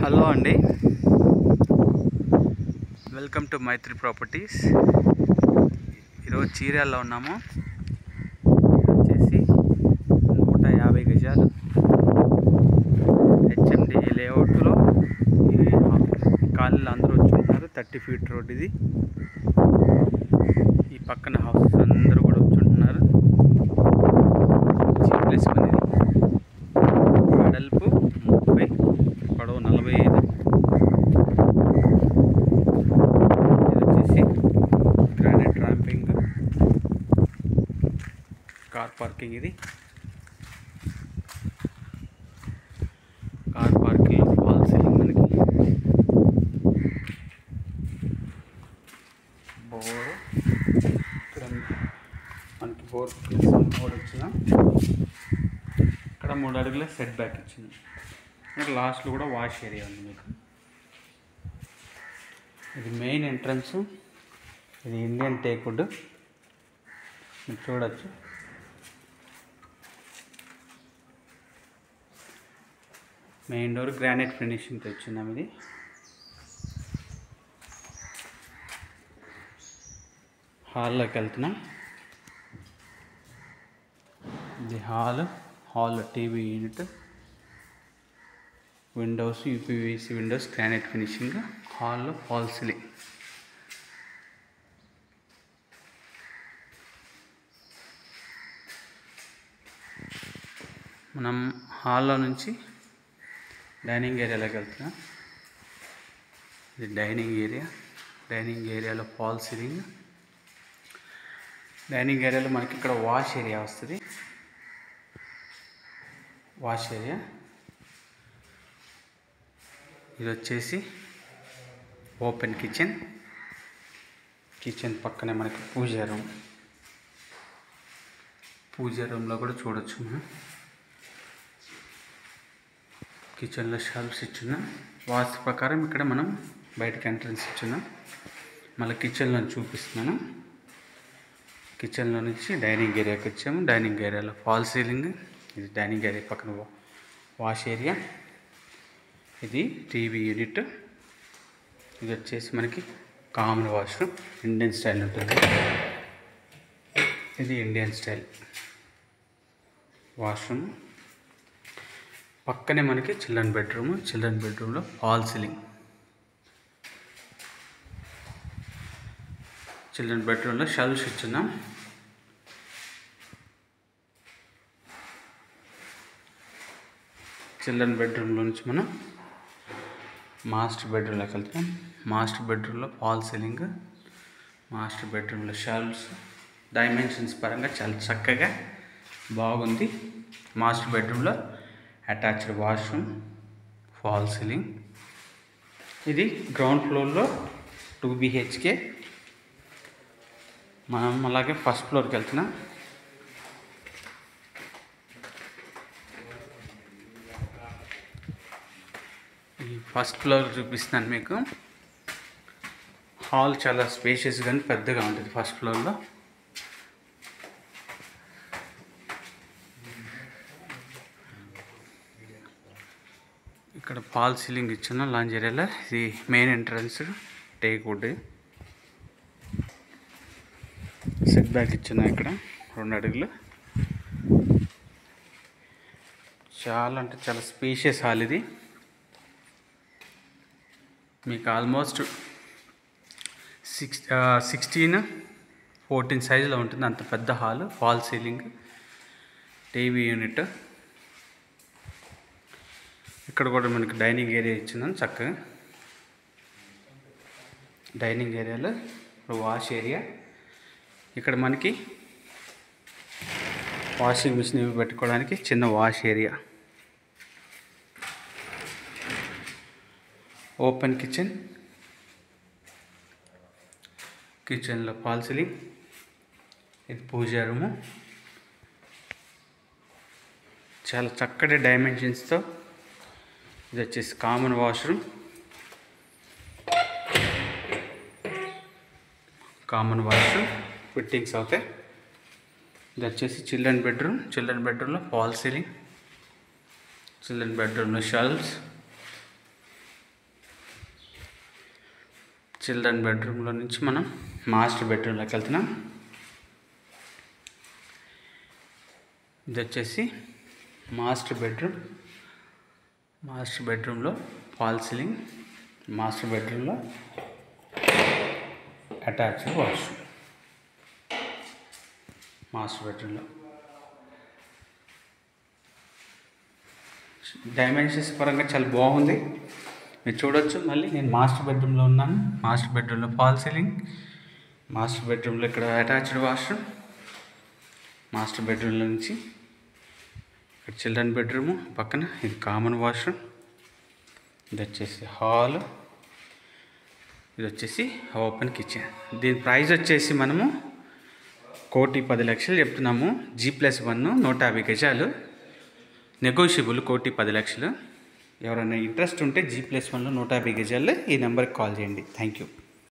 Hello అండి, welcome to Mythri properties. ఈరోజు చీరాల్లో ఉన్నాము. వచ్చేసి 150 గజాలు హెచ్ఎండి లేఅవుట్లో ఈ కాలనీలో అందరూ వచ్చుంటున్నారు. 30 ఫీట్ రోడ్ ఇది. ఈ పక్కన హౌసెస్ అందరూ కూడా వచ్చుంటున్నారు. ప్లేస్ అనేది వెడల్పు 30, పొడవు 45. ఇది వచ్చేసి గ్రానైట్ ర్యాంపింగ్, కార్ పార్కింగ్. ఇది కార్ పార్కింగ్, ఫాల్ సీలింగ్, మనకి బోర్. ఇక్కడ మనకి బోర్ వచ్చిన ఇక్కడ 3 అడుగుల సెట్ బ్యాక్ ఇచ్చింది. ఇక్కడ లాస్ట్లో కూడా వాష్ ఏరియా ఉంది మీకు. ఇది మెయిన్ ఎంట్రన్స్. ఇది ఇండియన్ టేక్వుడ్ మీరు చూడొచ్చు. మెయిన్ డోర్ గ్రానైట్ ఫినిషింగ్తో వచ్చిందాం. ఇది హాల్లోకి వెళ్తున్నాం. ఇది hall TV unit, windows UPVC windows, granite finishing. హాల్లో ఫాల్ సీలింగ్. మనం హాల్లో నుంచి డైనింగ్ ఏరియాలోకి వెళ్తున్నాం. ఇది డైనింగ్ ఏరియా. డైనింగ్ ఏరియాలో ఫాల్ సీలింగ్. డైనింగ్ ఏరియాలో మనకి ఇక్కడ వాష్ ఏరియా వస్తుంది. Wash area. ఇది వచ్చేసి ఓపెన్ కిచెన్. కిచెన్ పక్కనే మనకి పూజా రూమ్. పూజా రూమ్లో కూడా చూడొచ్చు మనం. కిచెన్లో షెల్ఫ్స్ ఇచ్చున్నాం. వాస్తు ప్రకారం ఇక్కడ మనం బయటకి ఎంట్రన్స్ ఇచ్చున్నాం. మళ్ళీ కిచెన్లో చూపిస్తున్నాను. కిచెన్లో నుంచి డైనింగ్ ఏరియాకి వచ్చాము. డైనింగ్ ఏరియాలో ఫాల్ సీలింగ్. ఇది డైనింగ్ ఏరియా పక్కన వాష్ ఏరియా. ఇది టీవీ యూనిట్. ఇది వచ్చేసి మనకి కామన్ వాష్రూమ్. ఇండియన్ స్టైల్ ఉంటుంది. ఇది ఇండియన్ స్టైల్ వాష్రూమ్. పక్కనే మనకి చిల్డ్రన్ బెడ్రూమ్. చిల్డ్రన్ బెడ్రూమ్లో ఫాల్ సీలింగ్. చిల్డ్రన్ బెడ్రూమ్లో షెల్ఫ్స్ ఇచ్చున్నాం. చిల్డ్రన్ బెడ్రూమ్లో నుంచి మనం మాస్టర్ బెడ్రూమ్లోకి వెళ్తాం. మాస్టర్ బెడ్రూమ్లో ఫాల్ సీలింగ్. మాస్టర్ బెడ్రూమ్లో షెల్ఫ్స్. డైమెన్షన్స్ పరంగా చాలా చక్కగా బాగుంది. మాస్టర్ బెడ్రూమ్లో అటాచ్డ్ వాష్రూమ్, ఫాల్ సీలింగ్. ఇది గ్రౌండ్ ఫ్లోర్లో 2 BHK. మనం అలాగే ఫస్ట్ ఫ్లోర్కి వెళ్తున్నాం. ఈ ఫస్ట్ ఫ్లోర్ చూపిస్తున్నాను మీకు. హాల్ చాలా స్పేషియస్ కానీ పెద్దగా ఉంటుంది ఫస్ట్ ఫ్లోర్లో. ఇక్కడ ఫాల్ సీలింగ్ ఇచ్చిన లాంజ్ ఏరియాలో. ఇది main entrance teakwood. Set back ఇచ్చిన ఇక్కడ 2 అడుగులు. చాలా అంటే చాలా స్పేషియస్ హాల్ ఇది. మీకు ఆల్మోస్ట్ 16-14 సైజులో ఉంటుంది. అంత పెద్ద hall. Fall ceiling, TV unit. ఇక్కడ కూడా మనకి డైనింగ్ ఏరియా ఇచ్చిందని చక్కగా. డైనింగ్ ఏరియాలో వాష్ ఏరియా. ఇక్కడ మనకి వాషింగ్ మిషన్ ఇవి పెట్టుకోవడానికి చిన్న వాష్ ఏరియా. Open kitchen. కిచెన్లో ఫాల్ సీలింగ్. ఇది పూజా రూము. చాలా చక్కటి డైమెన్షన్స్తో. ఇది వచ్చేసి common washroom. Common washroom fittings అవుతాయి. ఇది వచ్చేసి చిల్డ్రన్ బెడ్రూమ్. చిల్డ్రన్ బెడ్రూమ్లో ఫాల్ సీలింగ్. చిల్డ్రన్ బెడ్రూమ్లో షెల్ఫ్స్. చిల్డ్రన్ బెడ్రూమ్లో నుంచి మనం మాస్టర్ బెడ్రూమ్లోకి వెళ్తున్నాం. ఇది వచ్చేసి మాస్టర్ బెడ్రూమ్. మాస్టర్ బెడ్రూమ్లో ఫాల్ సీలింగ్, మాస్టర్ బెడ్రూమ్లో అటాచ్డ్ వాష్రూమ్. మాస్టర్ బెడ్రూమ్లో డైమెన్షన్స్ పరంగా చాలా బాగుంది, మీరు చూడొచ్చు. మళ్ళీ నేను మాస్టర్ బెడ్రూమ్లో ఉన్నాను. మాస్టర్ బెడ్రూమ్లో ఫాల్ సీలింగ్, మాస్టర్ బెడ్రూమ్లో ఇక్కడ అటాచ్డ్ వాష్రూమ్, మాస్టర్ బెడ్రూమ్లో నుంచి ఇక్కడ చిల్డ్రన్ బెడ్రూము పక్కన ఇది కామన్ వాష్రూమ్. ఇది వచ్చేసి హాల్, ఇది వచ్చేసి ఓపెన్ కిచెన్. దీని ప్రైస్ వచ్చేసి మనము 1,10,00,000 చెప్తున్నాము. G+1 150 గజాలు, నెగోషియబుల్ 1,10,00,000. ఎవరైనా ఇంట్రెస్ట్ ఉంటే G+1లో 150 గజాలు ఈ నెంబర్కి కాల్ చేయండి. Thank you.